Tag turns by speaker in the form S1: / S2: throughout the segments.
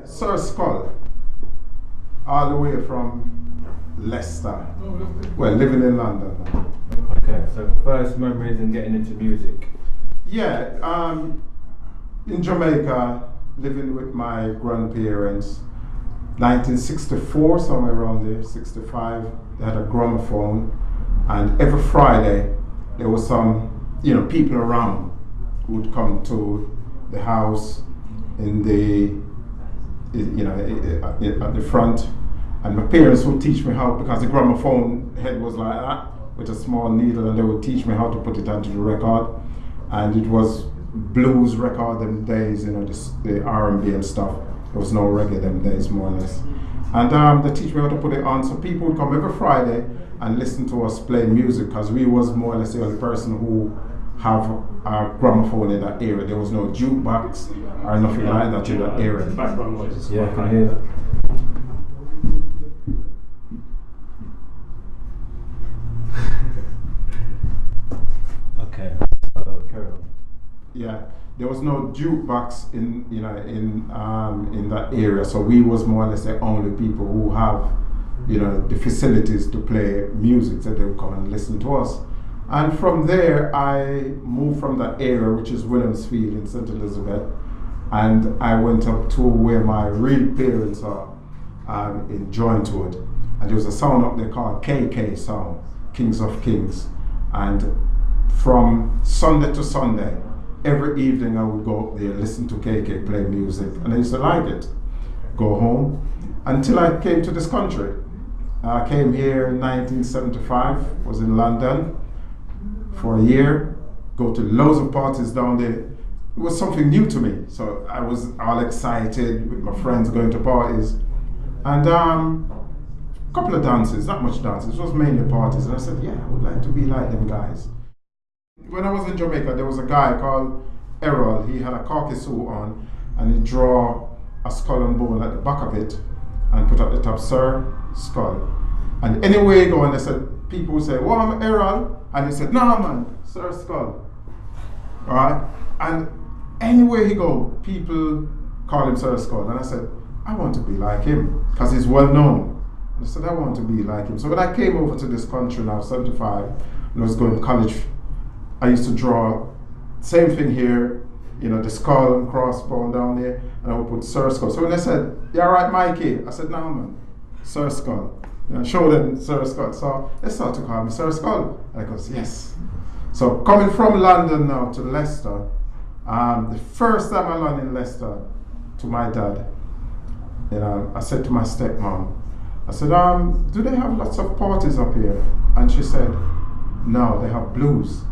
S1: Sir Skull, all the way from Leicester. Well, living in London now.
S2: Okay, so first memories in getting into music.
S1: Yeah, in Jamaica, living with my grandparents. 1964, somewhere around there, 65, they had a gramophone, and every Friday there was some, people around who would come to the house in the, at the front, and my parents would teach me how, because the gramophone head was like that, with a small needle, and they would teach me how to put it onto the record, and it was blues record them days, the R&B and stuff. There was no reggae them days, more or less. And they teach me how to put it on, so people would come every Friday and listen to us play music, because we was more or less the only person who have a gramophone in that area. There was no jukebox or nothing like that in that area.
S3: Background noises.
S2: Yeah, I can hear that. Okay, so Carol.
S1: Yeah, there was no jukebox in that area, so we was more or less the only people who have, the facilities to play music, so they would come and listen to us. And from there, I moved from that area, which is Williamsfield in St. Elizabeth, and I went up to where my real parents are, in Jointwood, and there was a sound up there called KK Sound, Kings of Kings, and from Sunday to Sunday, every evening I would go up there, listen to KK play music, and I used to like it. Go home until I came to this country. I came here in 1975, was in London for a year, go to loads of parties down there. It was something new to me, so I was all excited with my friends going to parties. And a couple of dances, not much dances, it was mainly parties, and I said, yeah, I would like to be like them guys. When I was in Jamaica, there was a guy called Errol. He had a khaki suit on, and he draw a skull and bone at the back of it and put at the top, Sir Skull. And anywhere you go, and they said, people would say, well, I'm Errol, and he said, no man, Sir Skull. Alright? And anywhere he go, people call him Sir Skull. And I said, I want to be like him, because he's well known. And I said, I want to be like him. So when I came over to this country now, 75, and I was going to college, I used to draw, same thing here, the skull and crossbone down there, and I would put Sir Skull. So when they said, you alright, Mikey? I said, no man, Sir Skull. Show them Sir Skull. So they started to call me Sir Skull. And I goes, yes. So coming from London now to Leicester, the first time I landed in Leicester, to my dad, I said to my stepmom, I said, do they have lots of parties up here? And she said, no, they have blues.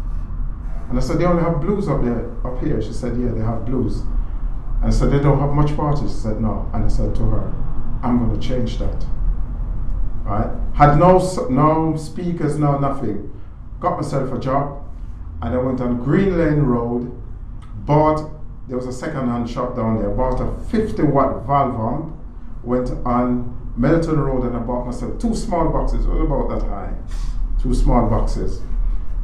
S1: And I said, they only have blues up here. She said, yeah, they have blues. And I said, they don't have much parties. She said, no. And I said to her, I'm going to change that. Right? Had no speakers, no nothing. Got myself a job, and I went on Green Lane Road, there was a second-hand shop down there, bought a 50-watt valve amp, went on Melton Road, and I bought myself 2 small boxes, it was about that high, 2 small boxes.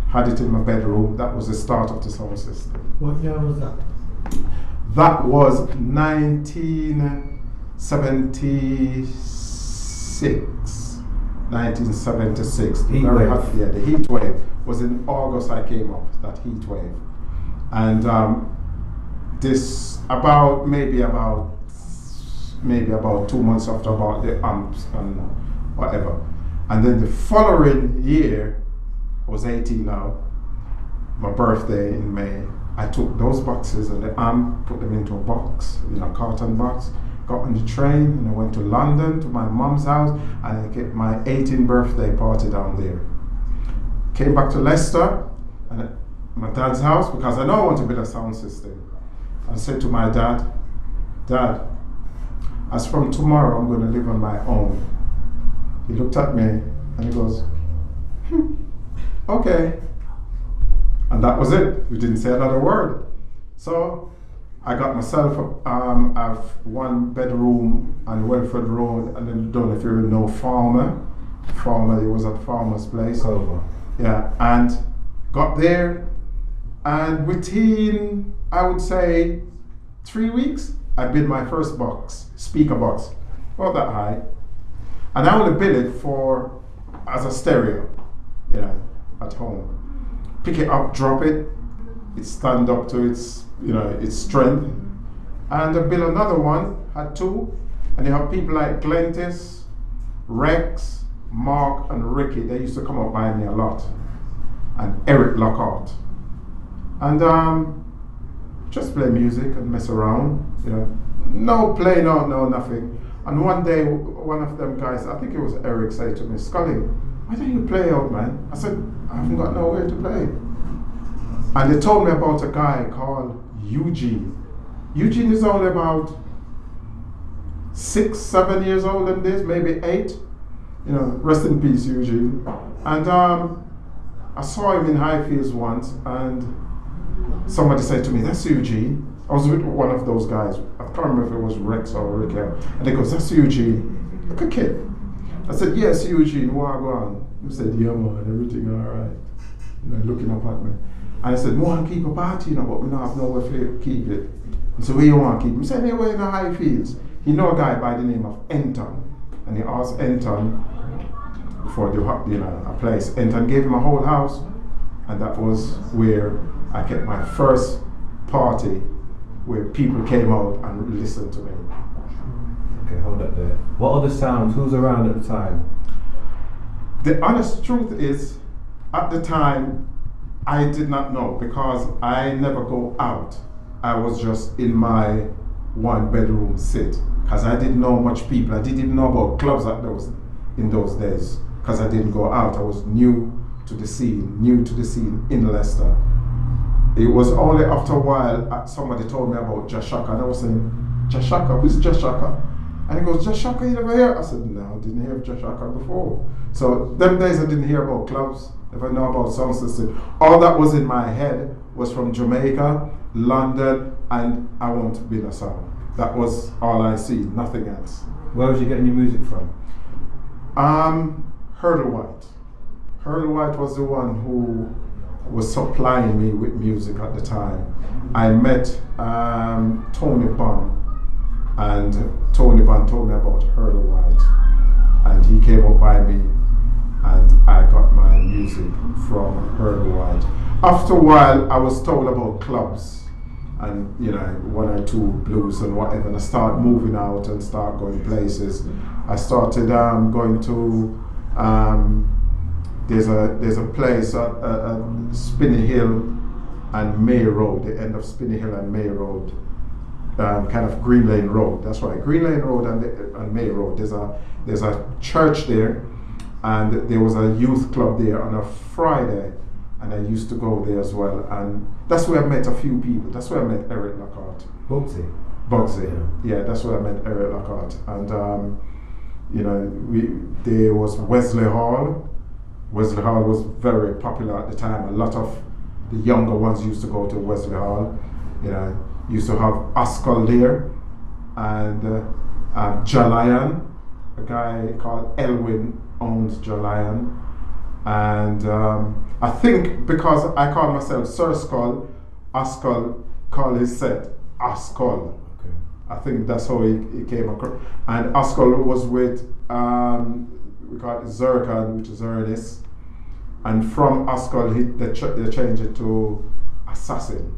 S1: Had it in my bedroom. That was the start of the sound system.
S4: What year was that?
S1: That was 1976. 1976. Very hot, yeah, the heat wave was in August. I came up, that heat wave. And this maybe about 2 months after, about the amps and whatever. And then the following year, I was 18 now, my birthday in May, I took those boxes and the amp, put them into a box, a carton box, got on the train, and I went to London to my mom's house, and I get my 18th birthday party down there. Came back to Leicester, and my dad's house, because I know I want to build a sound system. I said to my dad, Dad, as from tomorrow I'm going to live on my own. He looked at me and he goes, okay. And that was it. We didn't say another word. So I got myself a 1-bedroom on Welford Road, and then don't know if you know Farmer. He was at Farmer's place.
S2: Over.
S1: Yeah, and got there, and within, I would say, 3 weeks, I built my first box, speaker box, not that high, and I only built it as a stereo, at home. Pick it up, drop it, it stand up to its strength, and I built another one, had two, and you have people like Glentis, Rex, Mark, and Ricky. They used to come up by me a lot, and Eric Lockhart, and just play music and mess around, no play, no nothing. And one day, one of them guys, I think it was Eric, said to me, Skully, why don't you play out, man? I said, I haven't got nowhere to play. And they told me about a guy called Eugene. Eugene is only about 6, 7 years old in this, maybe 8. Rest in peace, Eugene. And I saw him in Highfields once, and somebody said to me, that's Eugene. I was with one of those guys. I can't remember if it was Rex or Ricky. And he goes, that's Eugene. Look a kid. I said, yes, Eugene, what go on? He said, yeah, man, everything all right. Looking up at me. And I said, we want to keep a party, but we don't have nowhere to keep it. He said, where you want to keep it? He said, anywhere in the Highfields. He know a guy by the name of Enton. And he asked Enton for a place. Enton gave him a whole house. And that was where I kept my first party, where people came out and listened to me.
S2: Okay, hold up there. What other sounds? Who's around at the time?
S1: The honest truth is, at the time, I did not know, because I never go out. I was just in my one bedroom sit, because I didn't know much people. I didn't even know about clubs in those days, because I didn't go out. I was new to the scene in Leicester. It was only after a while somebody told me about Jashaka, and I was saying, Jashaka, who's Jashaka? And he goes, Jashaka, you never hear? I said, no, I didn't hear of Jashaka before. So them days I didn't hear about clubs, never know about sound system. All that was in my head was from Jamaica, London, and I Want to Be a Sound. That was all I see, nothing else.
S2: Where was you getting your music from?
S1: Hurdle White. Hurdle White was the one who was supplying me with music at the time. I met Tony Bond, and Tony Bond told me about Hurdle White, and he came up by me, and I got my music from Hurdle White. After a while, I was told about clubs, and one or two blues and whatever, and I started moving out and start going places. I started going to there's a place at Spinney Hill and May Road, the end of Spinney Hill and May Road, kind of Green Lane Road. That's right, Green Lane Road and May Road. There's a church there, and there was a youth club there on a Friday, and I used to go there as well. And that's where I met a few people. That's where I met Eric Lockhart. Bugsy. Yeah, that's where I met Eric Lockhart. And there was Wesley Hall. Wesley Hall was very popular at the time. A lot of the younger ones used to go to Wesley Hall. Used to have Skully there, and Jalion, a guy called Elwin owns Jalion. And I think because I call myself Sir Skull, Skull called his set Skull.
S2: Okay.
S1: I think that's how he came across. And Skull was with we call it Zircon, which is Ernest. And from Skull, they changed it to Assassin.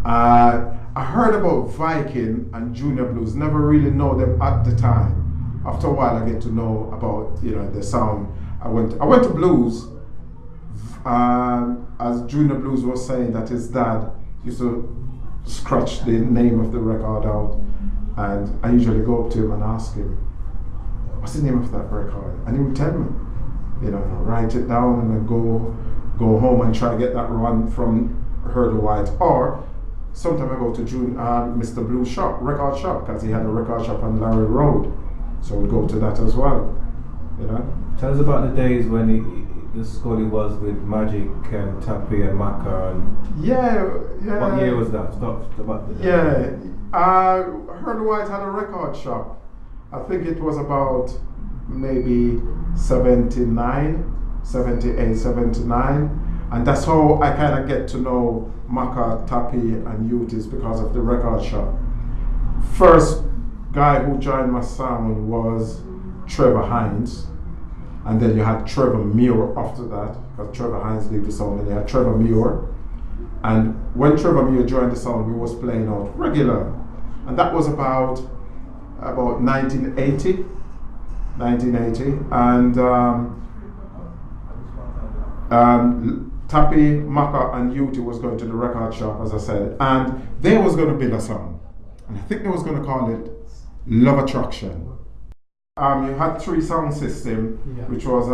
S1: I heard about Viking and Junior Blues, never really know them at the time. After a while, I get to know about the sound. I went to blues, as Junior Blues was saying that his dad used to scratch the name of the record out, and I usually go up to him and ask him, what's the name of that record? And he would tell me, write it down, and I go home and try to get that run from Hurdle White. Or sometimes I go to Mr. Blue's shop, record shop, because he had a record shop on Larry Road, so we go to that as well.
S2: Tell us about the days when the Skully was with Magic and Tappy and Macca. And
S1: yeah.
S2: What year was that? Stop about the
S1: Hurdle White had a record shop. I think it was about maybe 78, 79. And that's how I kind of get to know Maka, Tappy, and Utis because of the record shop. First guy who joined my sound was Trevor Hines, and then you had Trevor Muir after that, because Trevor Hines left the sound, and you had Trevor Muir. And when Trevor Muir joined the sound, we was playing out regular, and that was about 1980, and Tappy, Maka, and Uti was going to the record shop, as I said, and they was going to build a song, and I think they was going to call it Love Attraction. You had 3 sound system, which was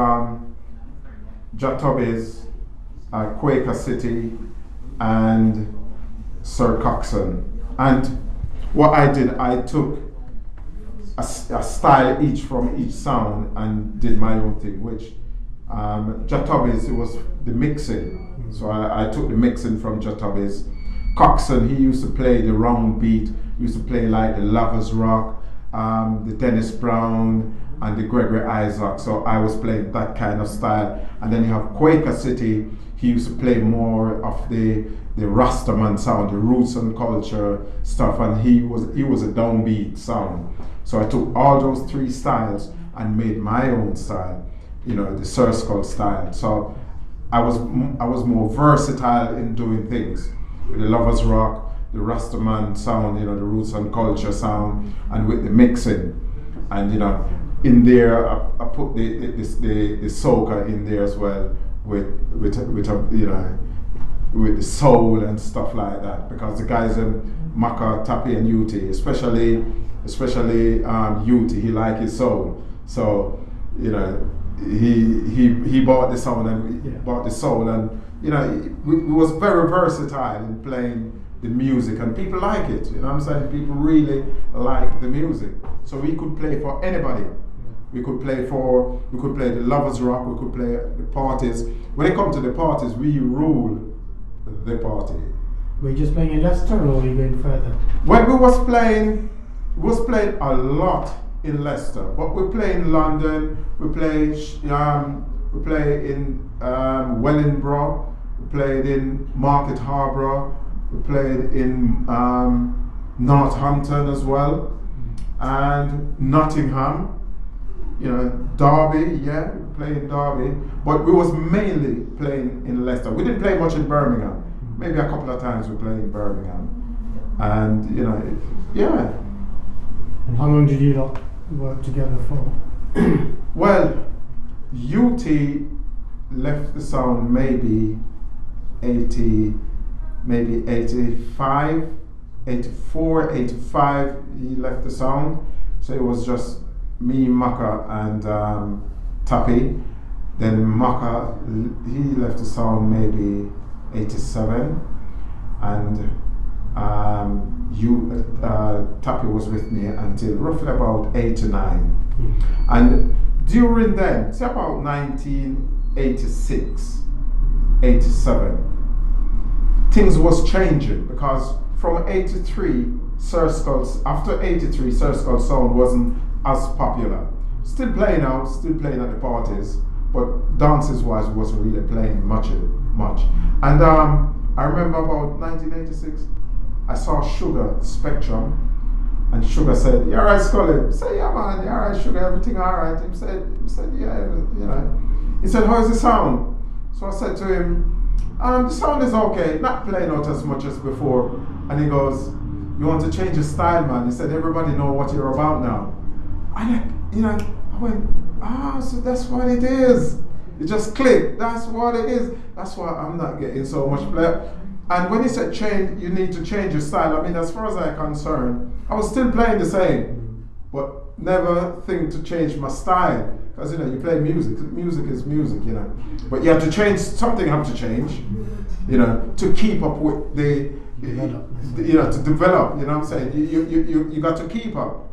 S1: Jatobes, Quaker City, and Sir Coxon. And what I did, I took a style each from each sound and did my own thing, which Jatobes, it was the mixing. So I took the mixing from Jatobes. Coxon, he used to play the round beat, used to play like the Lovers Rock, the Dennis Brown, and the Gregory Isaac. So I was playing that kind of style. And then you have Quaker City, he used to play more of the Rastaman sound, the roots and culture stuff, and he was a downbeat sound. So I took all those 3 styles and made my own style, the Sir Skull style. So I was more versatile in doing things. With the Lovers Rock, the Rastaman sound, the roots and culture sound, and with the mixing. And in there I put the soca in there as well, with the soul and stuff like that, because the guys in Maka, Tappy, and Uti, especially Uti, he liked his soul. So he bought the sound and bought the soul, and we was very versatile in playing the music, and people like it. You know what I'm saying? People really like the music. So we could play for anybody. We could play the Lovers Rock, we could play the parties. When it comes to the parties, we rule the party.
S3: Were you just playing in Leicester, or were you going further?
S1: When we was playing a lot in Leicester, but we play in London, we play in Wellingborough, we played in Market Harbour, we played in Northampton as well, and Nottingham. Derby, we played in Derby, but we was mainly playing in Leicester. We didn't play much in Birmingham. Maybe a couple of times we played in Birmingham, and
S3: And how long did you lot work together for?
S1: Well, UT left the sound maybe 85, 84, 85. He left the sound, so it was just me, Maka, and Tappy. Then Maka, he left the sound maybe 87, and Tappy was with me until roughly about 89. And during then, say about 1986, 87, things was changing, because from 83, after 83, Sir Skull sound wasn't as popular. Still playing out, still playing at the parties, but dances wise wasn't really playing much. And I remember about 1986, I saw Sugar Spectrum, and Sugar said, "You alright, Skully?" I said, "Yeah, man, you alright, Sugar, everything alright?" He said, "Yeah, He said, "How's the sound?" So I said to him, "The sound is okay, not playing out as much as before." And he goes, "You want to change your style, man?" He said, "Everybody know what you're about now." And I went, so that's what it is. It just clicked. That's what it is. That's why I'm not getting so much play. And when he said change, you need to change your style. I mean, as far as I'm concerned, I was still playing the same, but never think to change my style. Because you play music. Music is music, But you have to change. Something have to change, to keep up with to develop. You know what I'm saying? You got to keep up,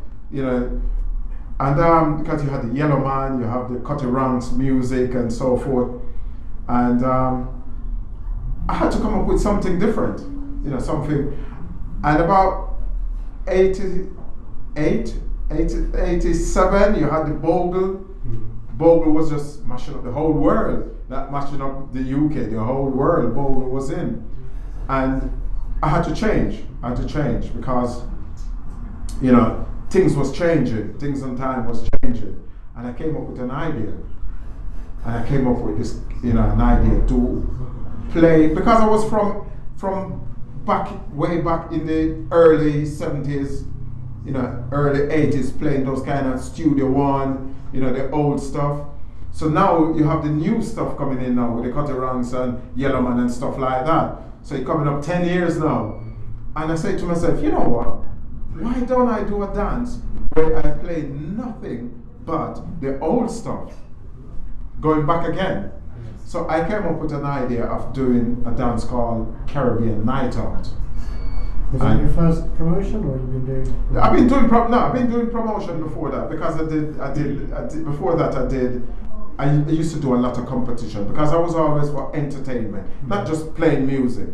S1: And because you had the Yellow Man, you have the Cutty Ranks music and so forth, and I had to come up with something different, something. And about 88, 87, you had the Bogle. Bogle was just mashing up the whole world. that matching up the UK, the whole world, Bogle was in. And I had to change. Because, you know, things was changing. Things and time was changing. And I came up with an idea. And I came up with this, you know, an idea to play, because I was from way back in the early 70s, you know, early 80s, playing those kind of Studio One, you know, the old stuff. So now you have the new stuff coming in now with the Cutterangs and Yellowman and stuff like that. So you're coming up 10 years now. And I say to myself, you know what? Why don't I do a dance where I play nothing but the old stuff, going back again? So I came up with an idea of doing a dance called Caribbean Night Out.
S3: Was that your first promotion, or you've been doing?
S1: I've been doing promotion before that, because I did before that I used to do a lot of competition, because I was always for entertainment, not just playing music.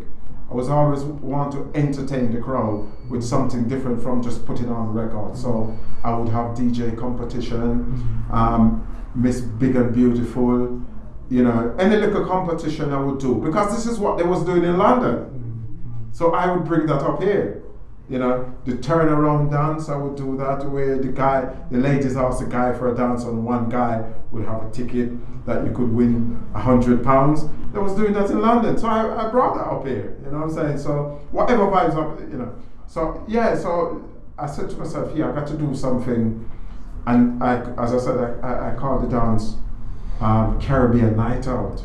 S1: I was always want to entertain the crowd with something different from just putting on records. So I would have DJ competition, Miss Big and Beautiful, you know, any little competition I would do, because this is what they was doing in London. So I would bring that up here. You know, the turnaround dance, I would do that, where the ladies asked the guy for a dance, and one guy would have a ticket that you could win £100. They was doing that in London. So I brought that up here, you know what I'm saying? So whatever vibes up, you know. So yeah, so I said to myself, yeah, I got to do something. And as I said, I called the dance Caribbean Night Out.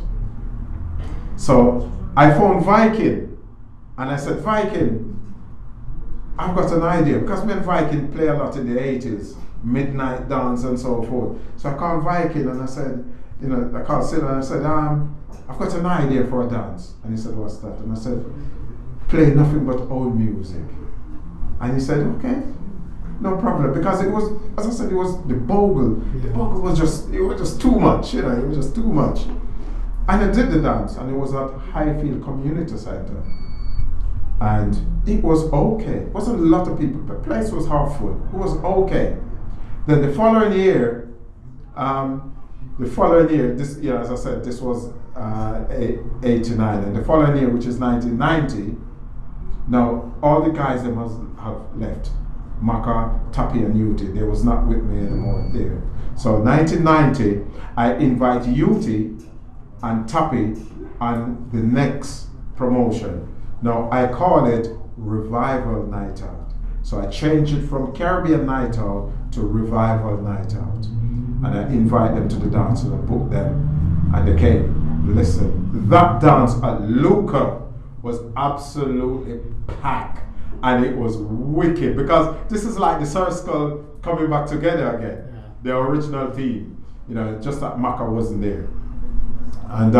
S1: So I phoned Viking, and I said, Viking, I've got an idea, because me and Viking play a lot in the 80s, midnight dance and so forth. So I called Viking and I said, you know, I called Sid and I said, I've got an idea for a dance. And he said, what's that? And I said, play nothing but old music. And he said, okay, no problem. Because it was, as I said, it was the Bogle. Yeah. The Bogle was just too much, you know, it was just too much. And I did the dance, and it was at Highfield Community Center. And it was okay. It wasn't a lot of people. The place was half full. It was okay. Then the following year, this, you know, as I said, this was 89, and the following year, which is 1990, now all the guys that must have left. Maka, Tapi, and Uti, they was not with me anymore there. So 1990, I invite Uti and Tapi on the next promotion. Now I call it Revival Night Out. So I changed it from Caribbean Night Out to Revival Night Out. And I invite them to the dance, and I book them, and they came. Listen, that dance at Luca was absolutely packed, and it was wicked, because this is like the circle coming back together again. Yeah. The original team, you know, just that Maka wasn't there. And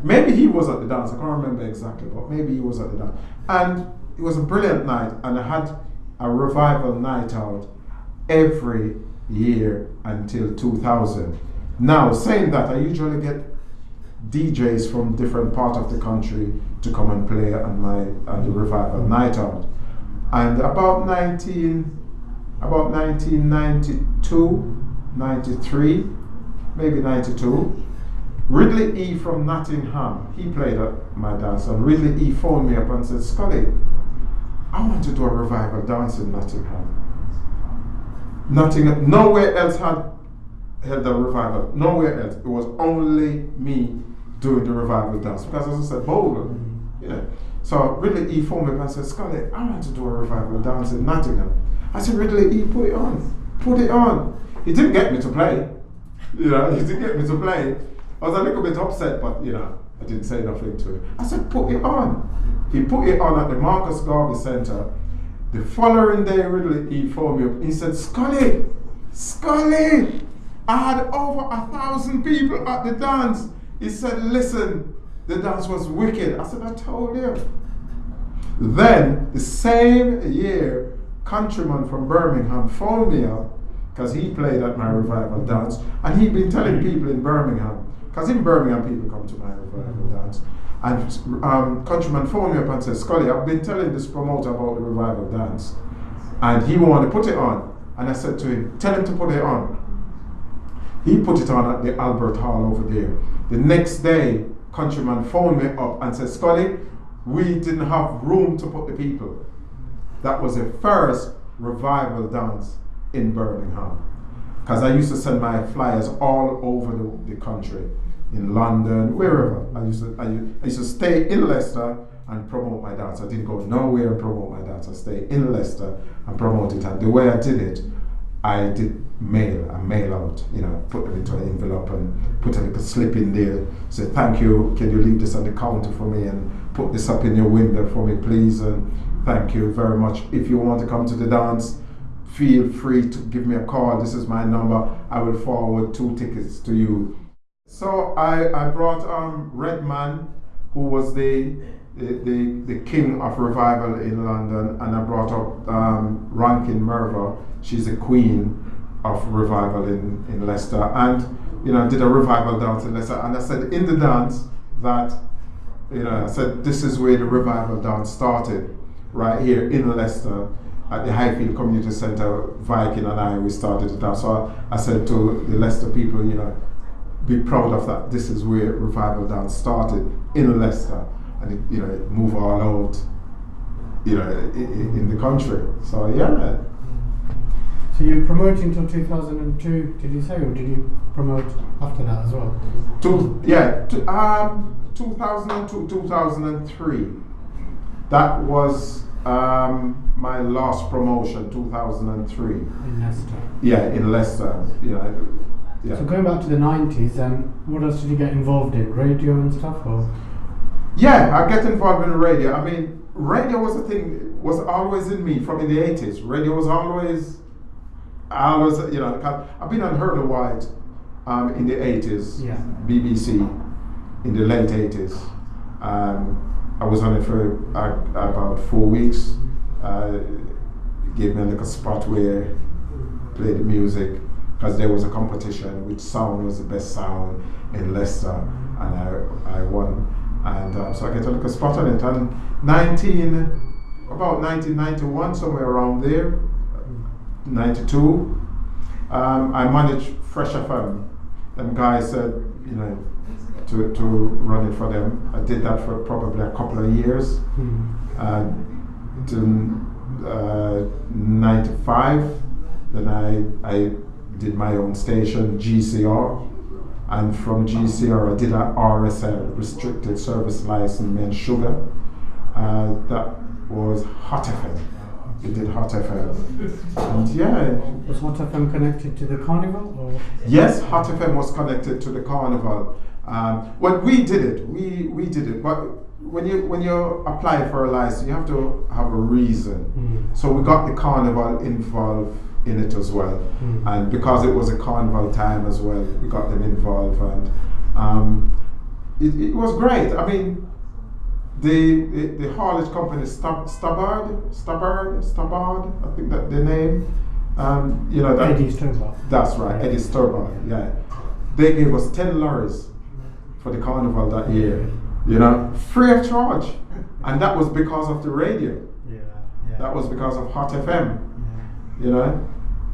S1: maybe he was at the dance, I can't remember exactly, but maybe he was at the dance. And it was a brilliant night, and I had a Revival Night Out every year until 2000. Now, saying that, I usually get DJs from different parts of the country to come and play on the Revival Night Out. And about 1992, 93, maybe 92, Ridley E from Nottingham, he played at my dance, and Ridley E phoned me up and said, Skully, I want to do a revival dance in Nottingham. Nowhere else had held a revival, nowhere else. It was only me doing the revival dance, because as I said, Bogle, you know. So Ridley E phoned me up and said, Skully, I want to do a revival dance in Nottingham. I said, Ridley E, put it on. He didn't get me to play, you know, he didn't get me to play. I was a little bit upset, but you know, I didn't say nothing to him. I said, put it on. He put it on at the Marcus Garvey Centre. The following day, Ridley E phoned me up. He said, Skully, I had over 1,000 people at the dance. He said, listen, the dance was wicked. I said, I told you. Then, the same year, Countryman from Birmingham phoned me up, because he played at my revival dance, and he'd been telling people in Birmingham, because in Birmingham people come to my revival dance, and Countryman phoned me up and said, Skully, I've been telling this promoter about the revival dance, and he wanted to put it on. And I said to him, tell him to put it on. He put it on at the Albert Hall over there. The next day, Countryman phoned me up and said, Skully, we didn't have room to put the people. That was the first revival dance in Birmingham. Because I used to send my flyers all over the country, in London, wherever. I used to stay in Leicester and promote my dance. I didn't go nowhere and promote my dance. I stayed in Leicester and promote it. And the way I did it, I did mail out, put them into an envelope and put a little slip in there. Say, thank you, can you leave this on the counter for me and put this up in your window for me, please? And thank you very much. If you want to come to the dance, feel free to give me a call. This is my number. I will forward 2 tickets to you. So I brought Redman, who was the king of revival in London, and I brought up Rankin Merva. She's a queen of revival in Leicester, and I did a revival dance in Leicester. And I said in the dance that I said this is where the revival dance started, right here in Leicester at the Highfield Community Centre. Viking and we started the dance. So I said to the Leicester people, be proud of that. This is where revival dance started in Leicester. And it move all out, in the country. So yeah.
S3: So you promoted until 2002, did you say, or did you promote after that as well?
S1: 2002, 2003. That was my last promotion, 2003.
S3: In Leicester.
S1: Yeah, in Leicester. Yeah.
S3: So going back to the 90s, what else did you get involved in? Radio and stuff, or?
S1: Yeah, I get involved in radio. I mean, radio was a thing, was always in me from in the 80s. Radio was always, I've been on Hurley White in the 80s,
S3: yeah.
S1: BBC in the late 80s. I was on it for about 4 weeks. Gave me a little spot where I played the music, because there was a competition which sound was the best sound in Leicester, and I won. And so I get a little spot on it. And about 1991, somewhere around there, 92, I managed Fresh FM. Them guys said, to run it for them. I did that for probably a couple of years. Then 95, then I did my own station, GCR. And from GCR, I did an RSL, Restricted Service License, me and Sugar. That was Hot FM. We did Hot FM. And yeah.
S3: Was Hot FM connected to the carnival? Or?
S1: Yes, Hot FM was connected to the carnival. Well, we did it. We did it. But when you apply for a license, you have to have a reason. So we got the carnival involved in it as well, and because it was a carnival time as well, we got them involved, and it was great. I mean, the haulage company Stubbard, I think that the name, that
S3: Eddie Stubbard.
S1: That's right, Eddie Stubbard. Yeah, they gave us 10 lorries for the carnival that year, free of charge, and that was because of the radio.
S3: Yeah.
S1: That was because of Hot FM.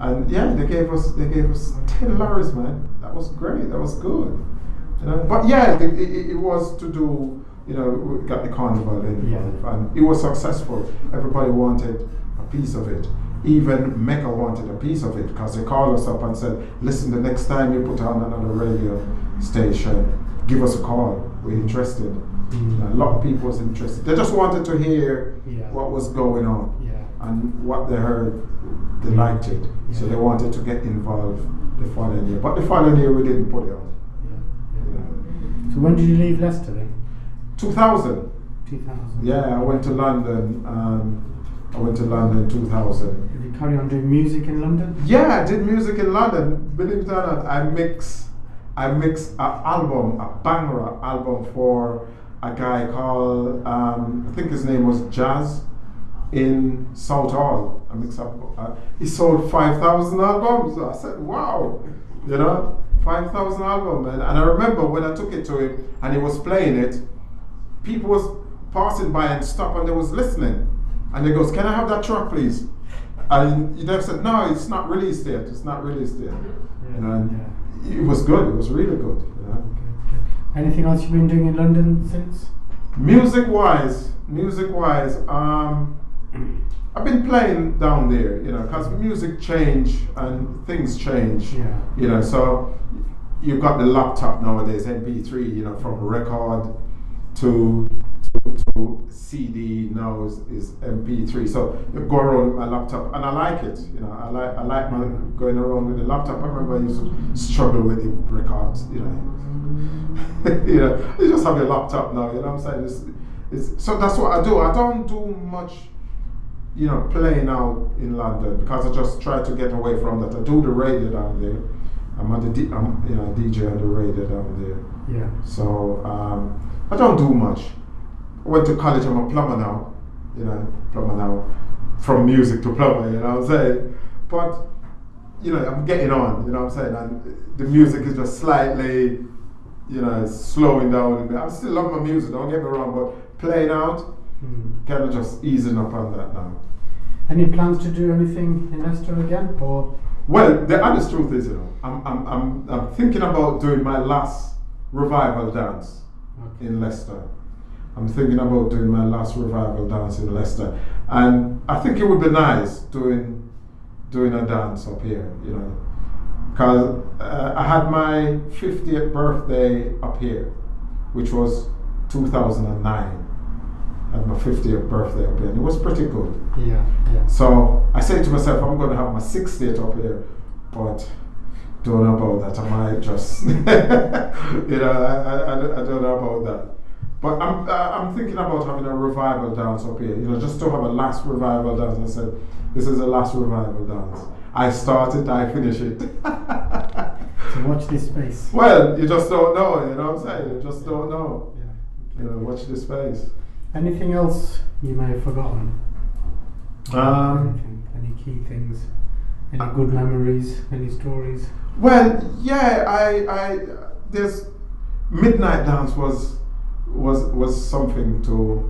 S1: And yeah, they gave us 10 lorries, man. That was great. That was good. But yeah, it was to do. We got the carnival involved, and it was successful. Everybody wanted a piece of it. Even Mecca wanted a piece of it, because they called us up and said, "Listen, the next time you put on another radio station, give us a call. We're interested." A lot of people was interested. They just wanted to hear what was going on, and what they heard. They liked it, so they wanted to get involved the following year. But the following year we didn't put it on.
S3: So when did you leave Leicester then?
S1: 2000.
S3: 2000.
S1: Yeah, I went to London. I went to London in 2000.
S3: Did you carry on doing music in London?
S1: Yeah, I did music in London. Believe it or not, I mixed an album, a banger album for a guy called I think his name was Jazz, in South Hall. I mixed up. He sold 5,000 albums. I said, wow, 5,000 albums. And I remember when I took it to him and he was playing it, people was passing by and stopped and they was listening. And he goes, "Can I have that track, please?" And he never said, "No, it's not released yet. It's not released yet." And it was good. It was really good.
S3: Anything else you've been doing in London since?
S1: Music-wise, I've been playing down there, because music change and things change,
S3: Yeah.
S1: So you've got the laptop nowadays, MP3, from record to CD now is MP3. So you go around with my laptop, and I like it. I like my going around with the laptop. I remember I used to struggle with the records. You just have your laptop now. You know what I'm saying? So that's what I do. I don't do much, playing out in London because I just try to get away from that. I do the radio down there. I'm DJ on the radio down there.
S3: Yeah.
S1: So I don't do much. I went to college. I'm a plumber now. From music to plumber. You know what I'm saying? But I'm getting on. You know what I'm saying? And the music is just slightly, slowing down. I still love my music. Don't get me wrong, but playing out, kind of just easing up on that now.
S3: Any plans to do anything in Leicester again, or?
S1: Well, the honest truth is, I'm thinking about doing my last revival dance in Leicester. I'm thinking about doing my last revival dance in Leicester, and I think it would be nice doing a dance up here, because I had my 50th birthday up here, which was 2009. I had my 50th birthday up here, and it was pretty good.
S3: Yeah.
S1: So I said to myself, I'm going to have my 60th up here, but don't know about that. I might just, I don't know about that. But I'm thinking about having a revival dance up here, just to have a last revival dance. I said, this is the last revival dance. I start it, I finish it.
S3: So watch this space.
S1: Well, you just don't know, you know what I'm saying? You just don't know.
S3: Yeah.
S1: Watch this space.
S3: Anything else you may have forgotten? Any key things? Any good memories? Any stories?
S1: Well, yeah, I there's midnight dance was something to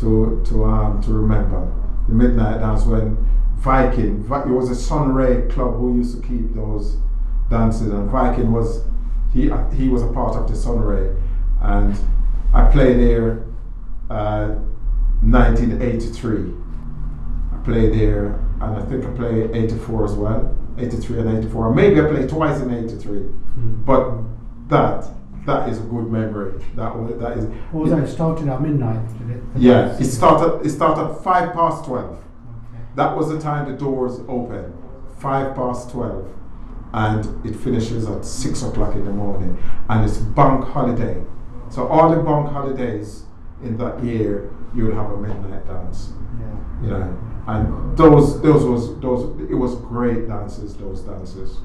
S1: remember. The midnight dance when Viking, it was a Sunray club who used to keep those dances, and Viking was he was a part of the Sunray, and I played there 1983. I played there, and I think I played 84 as well, 83 and 84. Maybe I played twice in 83, but that is a good memory. That is.
S3: What was that? It started at midnight, did it?
S1: Yeah, it started 12:05.
S3: Okay.
S1: That was the time the doors opened, 12:05, and it finishes at 6:00 in the morning, and it's bank holiday. So all the bank holidays in that year, you would have a midnight dance.
S3: Yeah.
S1: And those it was great dances. Those dances,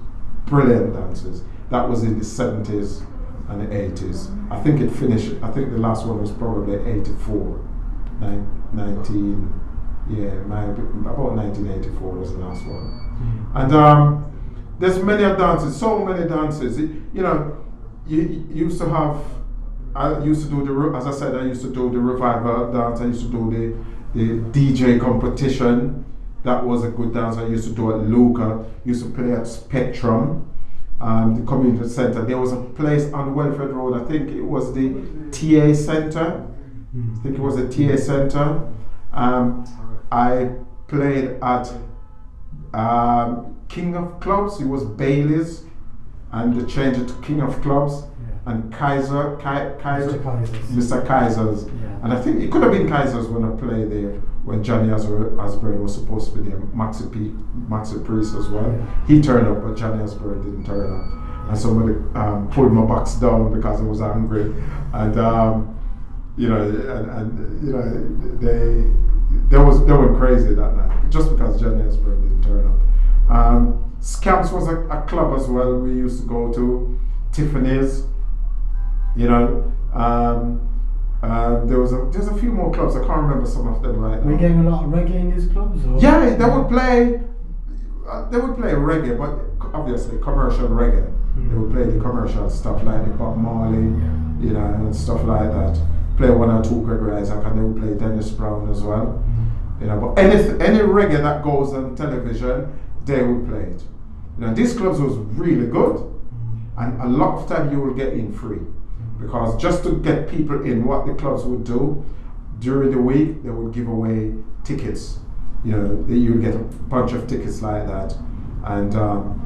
S1: brilliant dances. That was in the 70s and the 80s. I think it finished. I think the last one was probably 84, 19. Yeah, about 1984 was the last one. And there's many dances, so many dances. You used to have. I used to do as I said, I used to do the revival dance. I used to do the DJ competition. That was a good dance. I used to do at Luca. Used to play at Spectrum, the community center. There was a place on Welford Road. I think it was the TA Center. I played at King of Clubs. It was Bailey's, and they changed it to King of Clubs. And Mr. Kaiser's.
S3: Yeah.
S1: And I think it could have been Kaiser's when I played there, when Johnny Osborne was supposed to be there, Maxi Priest as well.
S3: Yeah.
S1: He turned up, but Johnny Osborne didn't turn up. And somebody pulled my box down because I was angry. And they went crazy that night, just because Johnny Osborne didn't turn up. Scamps was a club as well we used to go to. Tiffany's. There's a few more clubs. I can't remember some of them right now.
S3: Were you getting a lot of reggae in these clubs? Or?
S1: Yeah, they would play reggae, but obviously commercial reggae. They would play the commercial stuff like the Bob Marley, and stuff like that. Play one or two Gregory Isaac, and they would play Dennis Brown as well. But any reggae that goes on television, they would play it. These clubs was really good, and a lot of time you will get in free. because just to get people in, what the clubs would do during the week, they would give away tickets. You know, you would get a bunch of tickets like that, and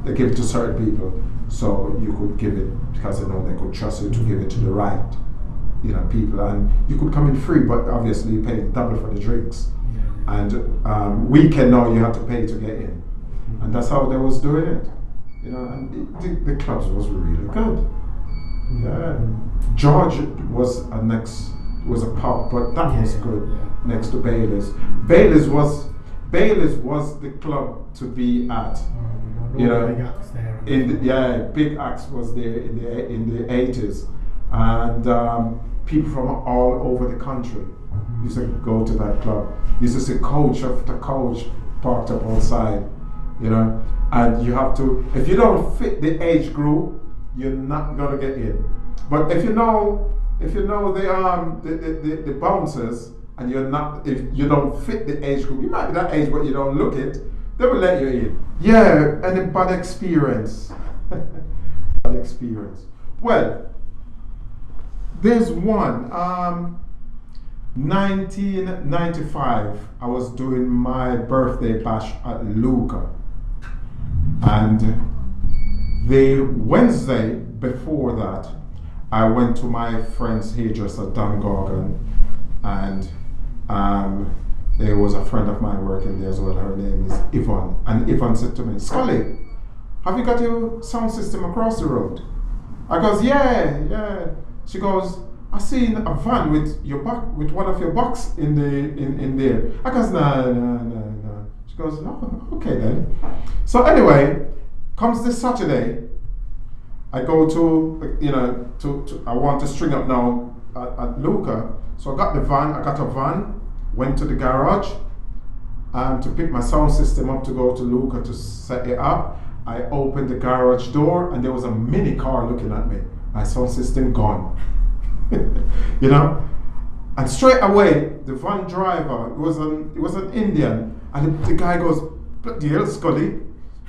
S1: they give it to certain people, so you could give it because they know they could trust you to give it to the right, you know, people, and you could come in free, but obviously you pay double for the drinks. And weekend now you have to pay to get in, and that's how they was doing it, you know. And the clubs was really good. Yeah, George was a pub, but that was good. Next to Bailey's. Bailey's was the club to be at. You know,
S3: big acts there.
S1: Big Axe was there in the 80s, and people from all over the country used to go to that club. Used to see coach after coach parked up outside, you know, and you have to, if you don't fit the age group, you're not gonna get in. But if you know the bouncers, and if you don't fit the age group, you might be that age but you don't look it, they will let you in. Yeah, and a bad experience. Bad experience. Well, there's one. 1995, I was doing my birthday bash at Luca, and the Wednesday before that, I went to my friend's hairdresser, Dan Gorgon, and there was a friend of mine working there as well. Her name is Yvonne, and Yvonne said to me, "Skully, have you got your sound system across the road?" I goes, yeah. She goes, "I seen a van with one of your box in there." I goes, no. She goes, "Oh, okay then." So anyway, comes this Saturday, I go to, you know, I want to string up now at Luca. So I got a van, went to the garage to pick my sound system up to go to Luca to set it up. I opened the garage door and there was a mini car looking at me. My sound system gone. You know? And straight away, the van driver, it was an Indian, and the guy goes, "Bloody hell, Skully,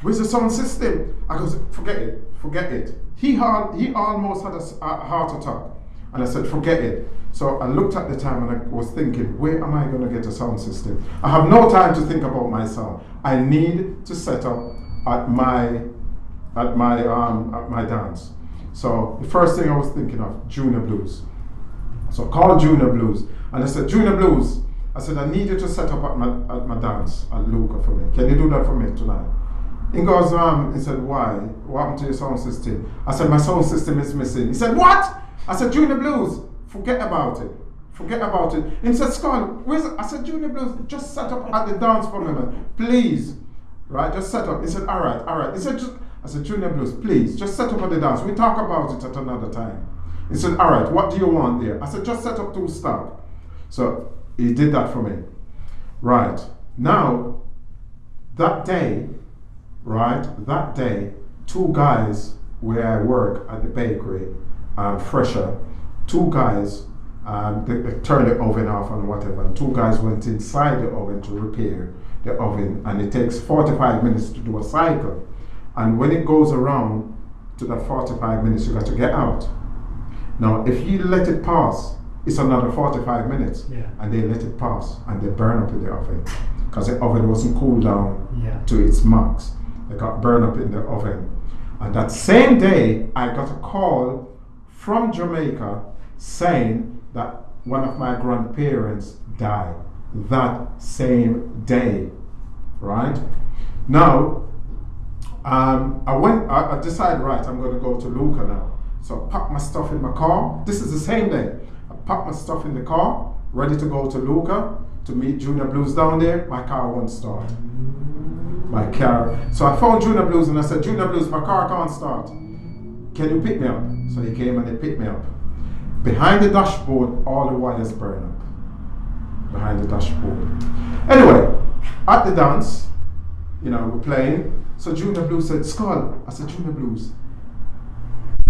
S1: where's the sound system?" I goes, forget it. He almost had a heart attack. And I said, forget it. So I looked at the time and I was thinking, where am I going to get a sound system? I have no time to think about my sound. I need to set up at my dance. So the first thing I was thinking of, Junior Blues. So I called Junior Blues and I said, "Junior Blues," I said, "I need you to set up at my dance at Luca for me. Can you do that for me tonight?" He goes, he said, "Why? What happened to your sound system?" I said, "My sound system is missing." He said, "What?" I said, "Junior Blues, forget about it. He said, "Skull, where's it?" I said, "Junior Blues, just set up at the dance for me, man. Please." Right, just set up. He said, all right. He said, I said, "Junior Blues, please, just set up at the dance. We talk about it at another time." He said, "All right, what do you want there?" I said, "Just set up 2 stop." So he did that for me. Right, now, that day, 2 guys where I work at the bakery, Fresher, 2 guys, they turned the oven off and whatever, and 2 guys went inside the oven to repair the oven, and it takes 45 minutes to do a cycle. And when it goes around to that 45 minutes, you got to get out. Now, if you let it pass, it's another 45 minutes, and they let it pass, and they burn up in the oven, because the oven wasn't cooled down to its max. They got burned up in the oven. And that same day, I got a call from Jamaica saying that one of my grandparents died that same day, right? Now, I decided, right, I'm going to go to Luca now. So I packed my stuff in my car. This is the same day. I packed my stuff in the car, ready to go to Luca to meet Junior Blues down there. My car won't start. So I phoned Junior Blues and I said, "Junior Blues, my car can't start. Can you pick me up?" So he came and he picked me up. Behind the dashboard, all the wires burn up. Behind the dashboard. Anyway, at the dance, you know, we're playing. So Junior Blues said, "Skull." I said, "Junior Blues,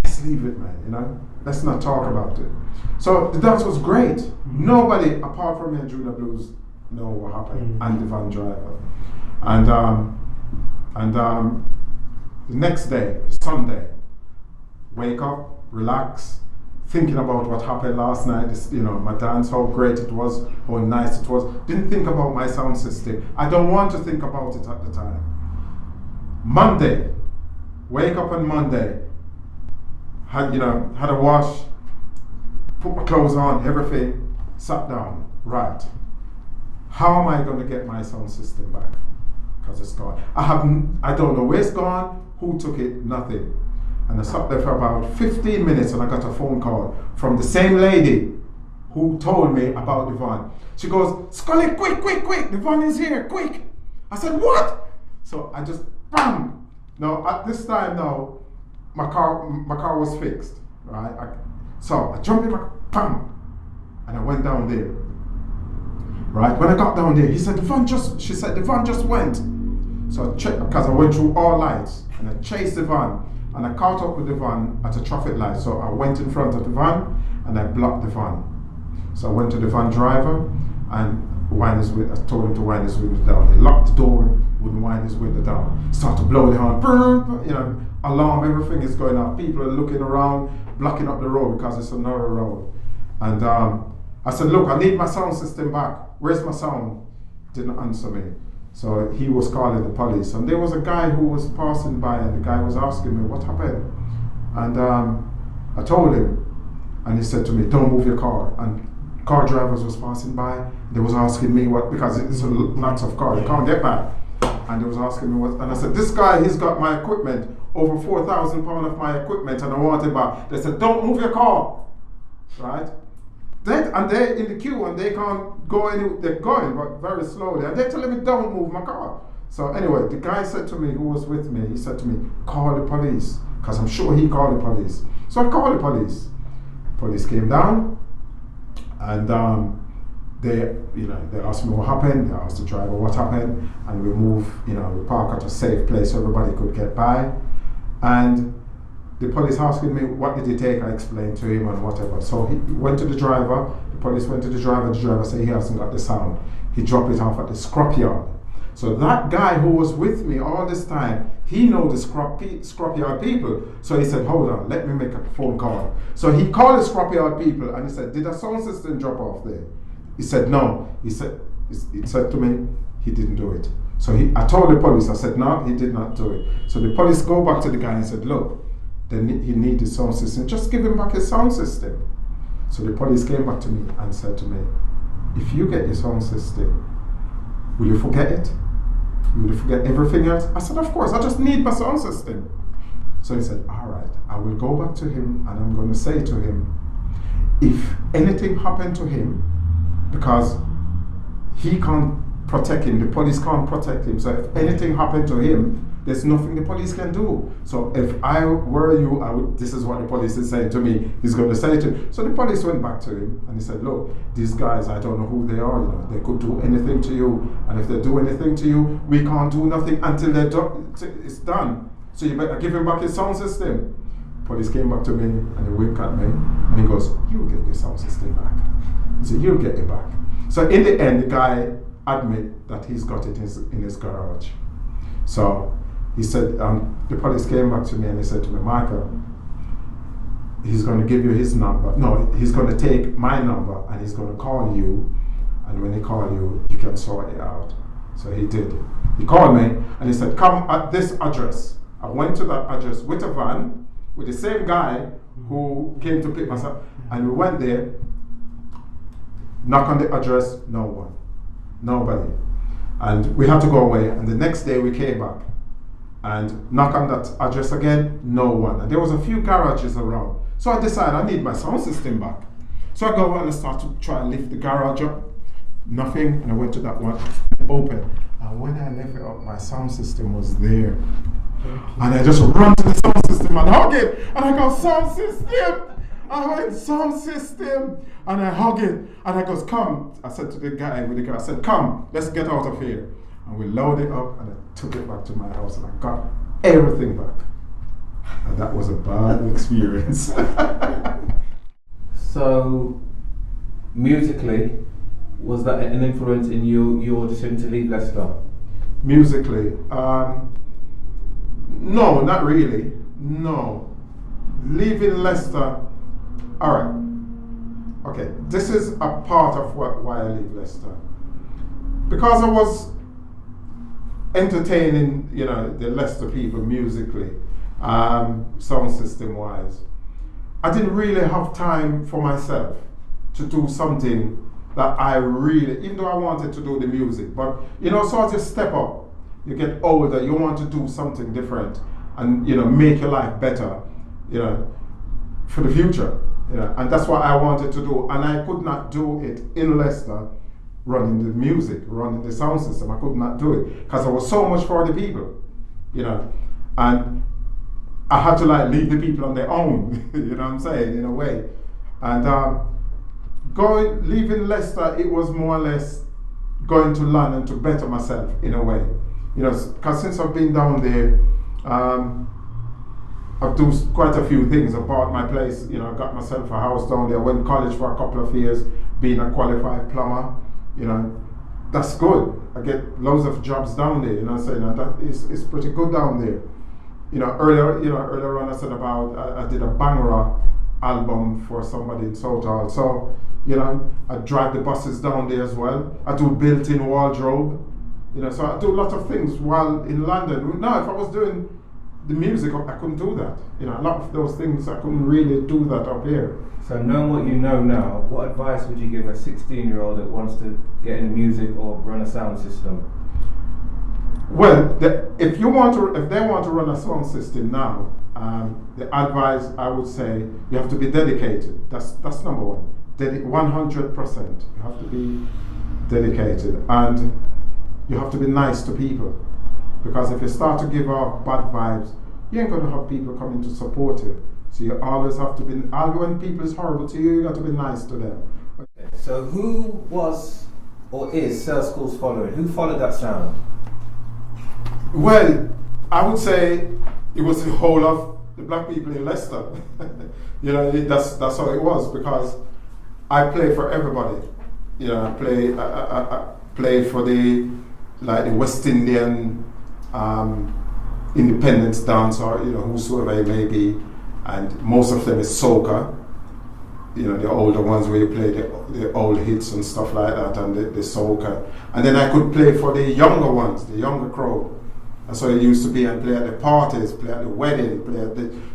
S1: let's leave it, man, you know. Let's not talk about it." So the dance was great. Nobody apart from me and Junior Blues know what happened, and the van driver. And the next day, Sunday, wake up, relax, thinking about what happened last night, my dance, how great it was, how nice it was. Didn't think about my sound system. I don't want to think about it at the time. Monday, wake up on Monday, had a wash, put my clothes on, everything, sat down, right. How am I going to get my sound system back? Because it's gone. I don't know where it's gone, who took it, nothing. And I sat there for about 15 minutes and I got a phone call from the same lady who told me about the van. She goes, Skully, quick, the van is here, quick. I said, what? So I just, bam. Now at this time now, my car was fixed, right? So I jumped in my car, bam, and I went down there. Right, when I got down there, she said the van just went. So I checked, because I went through all lights, and I chased the van, and I caught up with the van at a traffic light. So I went in front of the van, and I blocked the van. So I went to the van driver, and I told him to wind his window down. He locked the door, wouldn't wind his window down. Started to blow the horn, burn, alarm, everything is going up. People are looking around, blocking up the road because it's a narrow road. And I said, look, I need my sound system back. Where's my sound? Didn't answer me. So he was calling the police. And there was a guy who was passing by, and the guy was asking me, what happened? And I told him, and he said to me, don't move your car. And car drivers was passing by. They was asking me what, because it's lots of cars, you can't get back. And they was asking me what, and I said, this guy, he's got my equipment, over £4,000 of my equipment, and I want it back. They said, don't move your car, right? And they're in the queue and they can't go anywhere. They're going, but very slowly. And they're telling me, don't move my car. So anyway, the guy said to me, who was with me, he said to me, call the police. Because I'm sure he called the police. So I called the police. Police came down and they asked me what happened. They asked the driver what happened. And we moved, we park at a safe place so everybody could get by. And the police asking me, what did he take? I explained to him and whatever. So he went to the driver, the police went to the driver said he hasn't got the sound. He dropped it off at the scrapyard. So that guy who was with me all this time, he know the scrapyard people. So he said, hold on, let me make a phone call. So he called the scrapyard people and he said, did a sound system drop off there? He said, no. He said to me, he didn't do it. So I told the police, I said, no, he did not do it. So the police go back to the guy and said, look, then he needs his sound system. Just give him back his sound system. So the police came back to me and said to me, if you get your sound system, will you forget it? Will you forget everything else? I said, of course, I just need my sound system. So he said, all right, I will go back to him and I'm going to say to him, if anything happened to him, because he can't protect him, the police can't protect him, so if anything happened to him, there's nothing the police can do. So if I were you, this is what the police is saying to me, he's going to say to him. So the police went back to him and he said, look, these guys, I don't know who they are, they could do anything to you, and if they do anything to you, we can't do nothing until it's done. So you better give him back his sound system. Police came back to me and he winked at me and he goes, you'll get your sound system back. He said, you'll get it back. So in the end, the guy admit that he's got it in his garage. So he said, the police came back to me and he said to me, Michael, he's going to give you his number. No, he's going to take my number and he's going to call you. And when he calls you, you can sort it out. So he did. He called me and he said, come at this address. I went to that address with a van, with the same guy who came to pick us up. And we went there, knock on the address, no one. Nobody. And we had to go away. And the next day we came back and knock on that address again, no one. And there was a few garages around. So I decided I need my sound system back. So I go and I start to try and lift the garage up. Nothing. And I went to that one, open. And when I left it up, my sound system was there. And I just run to the sound system and hug it. And I go, sound system! I went, sound system! And I hug it. And I goes, come. I said to the guy with the car, I said, come, let's get out of here. And we loaded it up and I took it back to my house and I got everything back. And that was a bad experience.
S2: So, musically, was that an influence in your decision to leave Leicester?
S1: Musically? No, not really. No. Leaving Leicester All right. Okay, this is a part of why I leave Leicester. Because I was entertaining, the Leicester people musically, sound system wise. I didn't really have time for myself to do something that I really, even though I wanted to do the music, but so as you step up, you get older, you want to do something different and make your life better, for the future. And that's what I wanted to do. And I could not do it in Leicester, running the music, running the sound system. I could not do it because I was so much for the people, and I had to leave the people on their own, what I'm saying, in a way. And leaving Leicester, it was more or less going to London to better myself in a way, because since I've been down there, I've done quite a few things. I bought my place, I got myself a house down there. I went to college for a couple of years, being a qualified plumber, that's good. I get loads of jobs down there, what I'm saying, and that is pretty good down there. Earlier on I said about I did a Bangra album for somebody in Southall. So, I drive the buses down there as well. I do built-in wardrobe, so I do a lot of things while in London. Now, if I was doing the music, I couldn't do that. A lot of those things I couldn't really do that up here.
S2: So knowing what you know now, what advice would you give a 16-year-old that wants to get into music or run a sound system?
S1: Well, if they want to run a sound system now, the advice I would say, you have to be dedicated. That's number one. 100%. You have to be dedicated, and you have to be nice to people. Because if you start to give off bad vibes, you ain't going to have people coming to support you. So you always have to be, when people is horrible to you, you got to be nice to them.
S2: Okay. So who was or is Sir Skull's following? Who followed that sound?
S1: Well, I would say it was the whole of the black people in Leicester. That's how it was, because I play for everybody. I play for the West Indian independence dance, or whosoever it may be, and most of them is soca. The older ones where you play the old hits and stuff like that, and the soca. And then I could play for the younger ones, the younger crowd. That's how it used to be. And play at the parties, play at the wedding,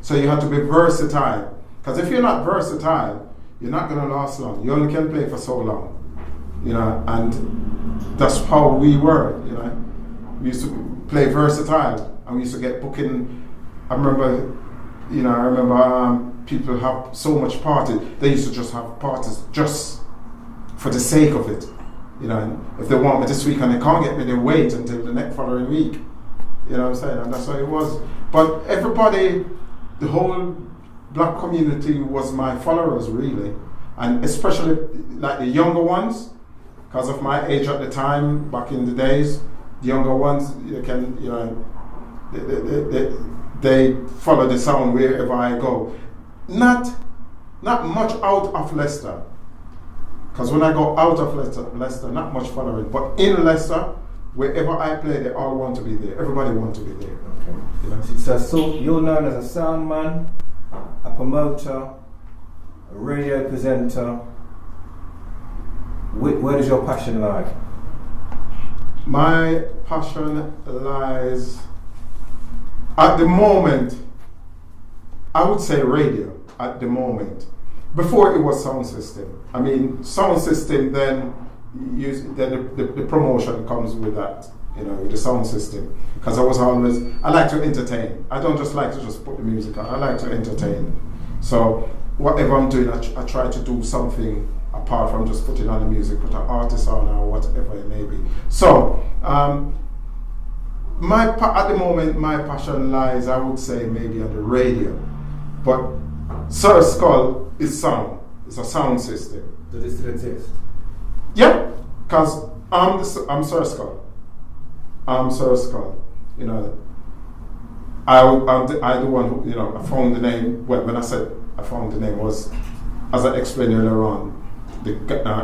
S1: so you had to be versatile. Because if you're not versatile, you're not going to last long. You only can play for so long. And that's how we were. We used to play versatile, and we used to get booking. I remember people have so much parties. They used to just have parties just for the sake of it. And if they want me this week and they can't get me, they wait until the next following week. What I'm saying? And that's how it was. But everybody, the whole black community was my followers, really. And especially the younger ones, because of my age at the time, back in the days, the younger ones, they follow the sound wherever I go. Not much out of Leicester, because when I go out of Leicester, not much following. But in Leicester, wherever I play, they all want to be there. Everybody wants to be there.
S2: Okay. So you're known as a sound man, a promoter, a radio presenter. Where does your passion lie?
S1: My passion lies, at the moment, I would say radio, at the moment. Before it was sound system. Sound system, then the promotion comes with that, with the sound system. Because I like to entertain. I don't just like to just put the music on, I like to entertain. So whatever I'm doing, I try to do something apart from just putting on the music, put an artist on or whatever it may be. So, at the moment, my passion lies, I would say, maybe on the radio. But Sir Skull is sound. It's a sound system.
S2: Does it still exist?
S1: Yeah, because I'm Sir Skull. I'm Sir Skull. I'm the one who, I found the name. Well, when I said I found the name was, as I explained earlier on, the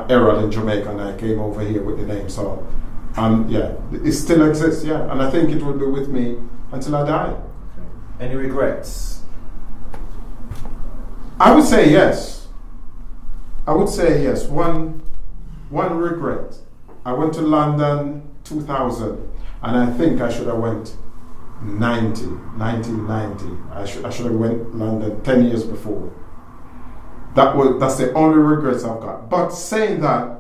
S1: era in Jamaica, and I came over here with the name. So, it still exists. Yeah, and I think it will be with me until I die.
S2: Okay. Any regrets?
S1: I would say yes. I would say yes. One regret. I went to London 2000, and I think I should have went 1990. I should have went London 10 years before. That's the only regrets I've got. But saying that,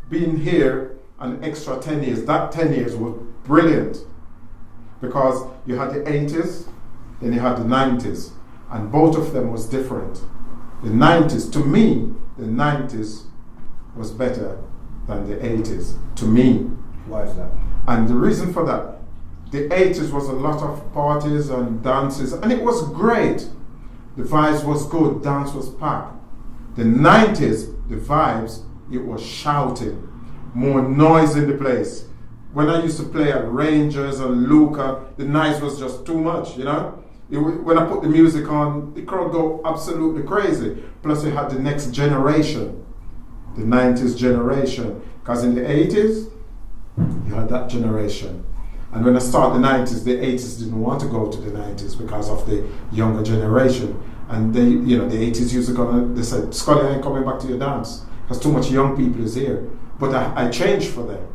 S1: being here an extra 10 years, that 10 years was brilliant, because you had the 80s, then you had the 90s, and both of them was different. The 90s, to me, the 90s was better than the 80s, to me.
S2: Why is that?
S1: And the reason for that, the 80s was a lot of parties and dances, and it was great. The vibes was good, dance was packed. The 90s, the vibes, it was shouting, more noise in the place. When I used to play at Rangers and Luca, the noise was just too much, you know? When I put the music on, the crowd go absolutely crazy. Plus you had the next generation, the 90s generation. Because in the 80s, you had that generation. And when I started the 90s, the 80s didn't want to go to the 90s because of the younger generation. And they, you know, the 80s used to they said, Skully, I ain't coming back to your dance because too much young people is here. But I changed for them,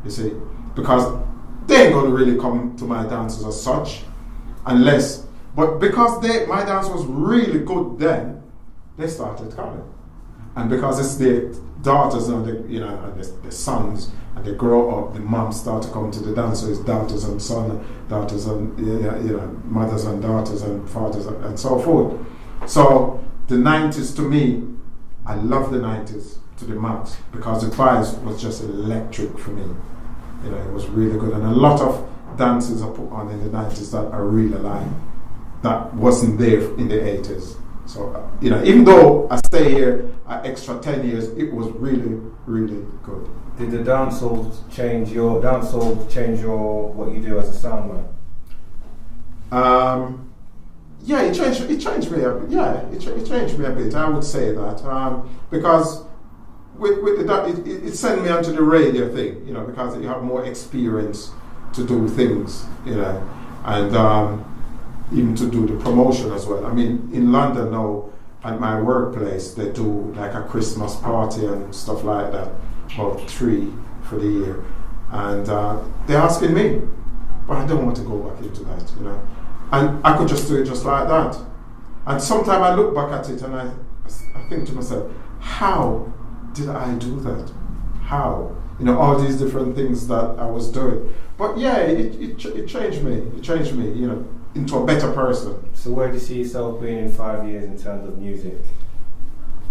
S1: you see, because they ain't going to really come to my dances as such, unless, but because my dance was really good then, they started coming. And because it's their daughters and the sons, and they grow up, the moms start to come to the dance, so it's daughters and sons, daughters and mothers and daughters and fathers and so forth. So the 90s to me, I love the 90s to the max, because the vibes was just electric for me. You know, it was really good, and a lot of dances I put on in the 90s that I really like, that wasn't there in the 80s. So, you know, even though I stay here an extra 10 years, it was really, really good.
S2: Did the dancehall change your what you do as a sound man?
S1: Yeah, it changed me a bit. Yeah, it changed me a bit. I would say that because with it sent me onto the radio thing, you know, because you have more experience to do things, you know, and even to do the promotion as well. I mean, in London now, at my workplace, they do like a Christmas party and stuff like that, about 3 for the year, and they're asking me, but I don't want to go back into that, you know. And I could just do it just like that. And sometimes I look back at it and I think to myself, how did I do that? How? You know, all these different things that I was doing. But yeah, it changed me. It changed me, you know, into a better person.
S2: So where do you see yourself being in 5 years in terms of music?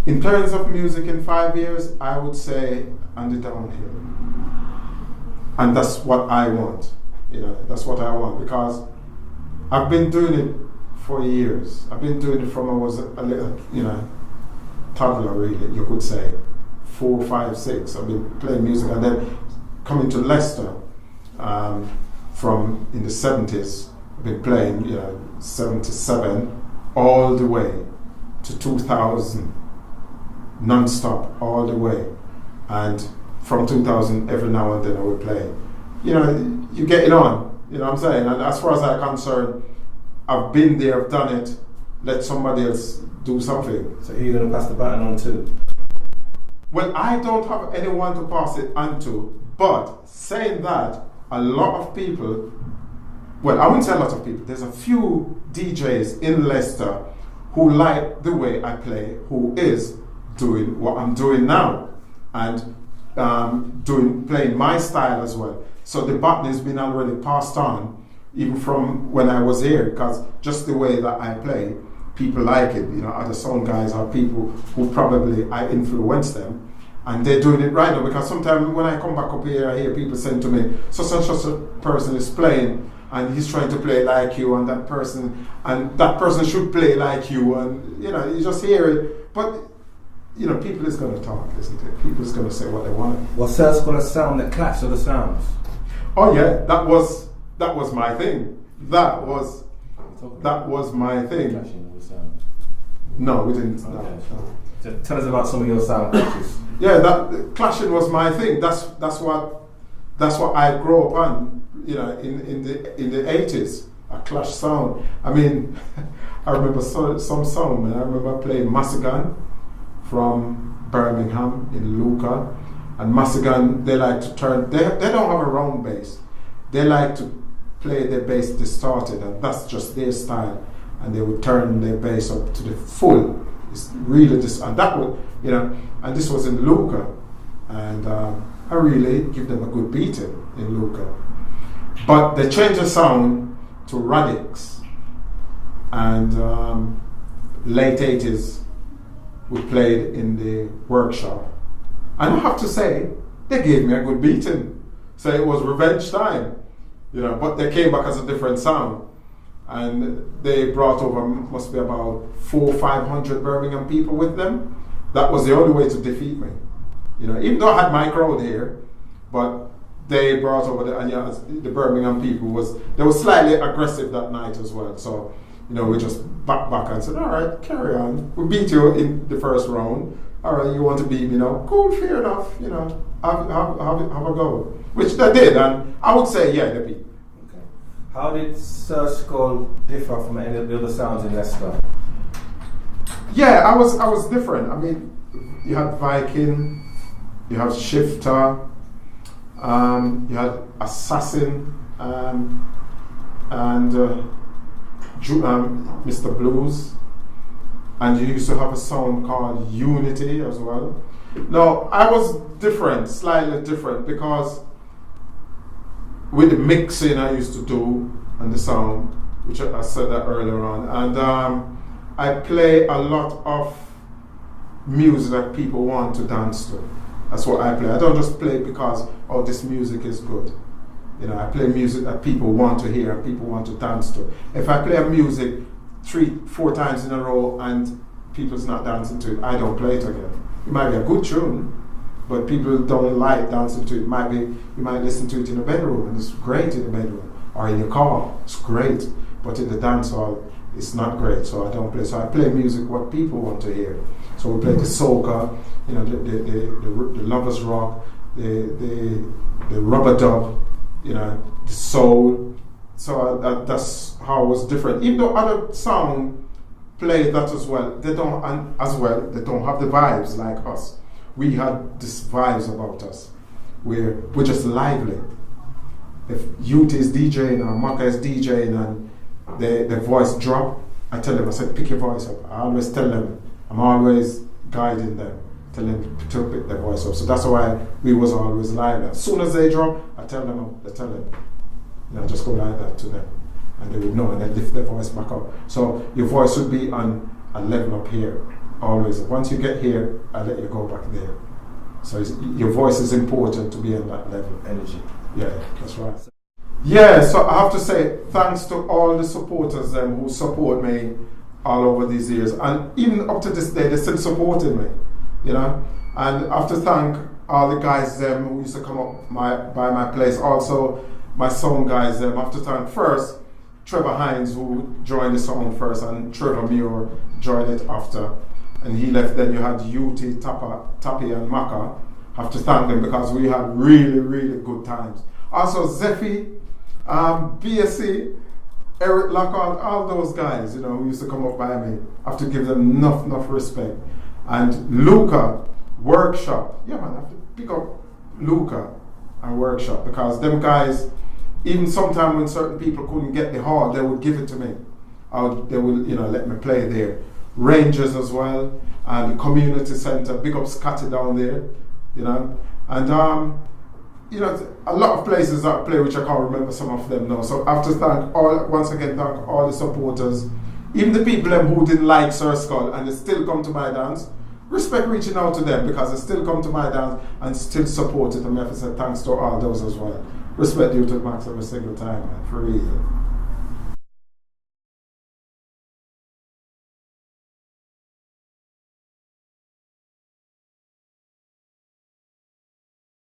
S1: In terms of music in 5 years, I would say on the downhill. And that's what I want. You know, that's what I want, because I've been doing it for years. I've been doing it from I was a little, you know, toddler, really, you could say. 4, 5, 6. I've been playing music, and then coming to Leicester from in the 70s. I've been playing, you know, 77 all the way to 2000, non-stop all the way. And from 2000, every now and then I would play. You know, you get it on. You know what I'm saying? And as far as I'm concerned, I've been there, I've done it. Let somebody else do something.
S2: So who are you going to pass the baton on to?
S1: Well, I don't have anyone to pass it on to, but saying that, a lot of people, well, I wouldn't say a lot of people, there's a few DJs in Leicester who like the way I play, who is doing what I'm doing now, and playing my style as well. So the baton has been already passed on, even from when I was here, because just the way that I play, people like it. You know, other sound guys are people who probably I influence them, and they're doing it right now. Because sometimes when I come back up here, I hear people saying to me, such and such a person is playing, and he's trying to play like you, and that person should play like you, and you know, you just hear it. But you know, people is going to talk, isn't it? People is going to say what they want.
S2: What's got a sound that clash of the sounds?
S1: Oh yeah, that was my thing. That was my thing.
S2: Clashing of the sounds.
S1: No, we didn't.
S2: Okay.
S1: No.
S2: So tell us about some of your sound clashes.
S1: Yeah, that clashing was my thing. That's what I grew up on. You know, in the 80s, a clash sound. I mean, I remember some song, man. I remember playing Massigan from Birmingham, in Luca. And Massigan, they like to turn, they don't have a round bass. They like to play their bass distorted, and that's just their style. And they would turn their bass up to the full. It's really and that would, and this was in Luca. And I really give them a good beating in Luca. But they changed the sound to Radix. And late 80s, we played in the workshop. And I have to say, they gave me a good beating. So it was revenge time, but they came back as a different sound. And they brought over, must be about 400 or 500 Birmingham people with them. That was the only way to defeat me. Even though I had my crowd here, but they brought over the Birmingham people they were slightly aggressive that night as well. So, we just back and said, all right, carry on. We beat you in the first round. All right, you want to beat me now? Cool, fair enough. Have a go. Which they did, and I would say, yeah, they beat.
S2: Okay. How did Sir Skull differ from any of the other sounds in Leicester?
S1: Yeah, I was different. I mean, you had Viking, you have Shifter, you had Assassin, and Mr. Blues, and you used to have a sound called Unity as well. No, I was different, slightly different, because with the mixing I used to do and the sound, which I said that earlier on, and I play a lot of music that people want to dance to. That's what I play. I don't just play because, this music is good. I play music that people want to hear and people want to dance to. If I play a music 3-4 times in a row and people's not dancing to it, I don't play it again. It might be a good tune, but people don't like dancing to it. You might listen to it in a bedroom, and it's great in the bedroom, or in your car, it's great. But in the dance hall, it's not great, so I don't play. So I play music what people want to hear. So we play the soca, the lovers rock, the rubber dub, the soul. So that's how it was different. Even though other sound play that as well, they don't have the vibes like us. We had these vibes about us. We're just lively. If Youth is DJing or Maka is DJing and the voice drop, I tell them, I said, pick your voice up. I always tell them, I'm always guiding them, tell them to pick their voice up. So that's why we was always lively. As soon as they drop, I tell them, just go like that to them. And they would know, and they lift their voice back up. So your voice would be on a level up here, always. Once you get here, I let you go back there. So your voice is important to be on that level.
S2: Energy.
S1: Yeah, that's right. Yeah, so I have to say thanks to all the supporters who support me all over these years. And even up to this day, they're still supporting me, And I have to thank all the guys who used to come up by my place. Also, my sound guys, I have to thank first Trevor Hines, who joined the sound first, and Trevor Muir joined it after. And he left. Then you had UT, Tappy, and Maka. Have to thank them because we had really, really good times. Also, Zephy, BSC, Eric Lockhart, all those guys, who used to come up by me. I have to give them enough respect. And Luca, Workshop. Yeah, man, I have to pick up Luca and Workshop because them guys, even sometimes when certain people couldn't get the hall, they would give it to me. They would, let me play there. Rangers as well, and the community center. Big up Scotty down there, and a lot of places that I play, which I can't remember some of them now. So I have to thank all the supporters, even the people who didn't like Sir Skull and they still come to my dance. Respect reaching out to them because they still come to my dance and still support it. And I have to say thanks to all those as well. Respect you to the max every single time, man, for real.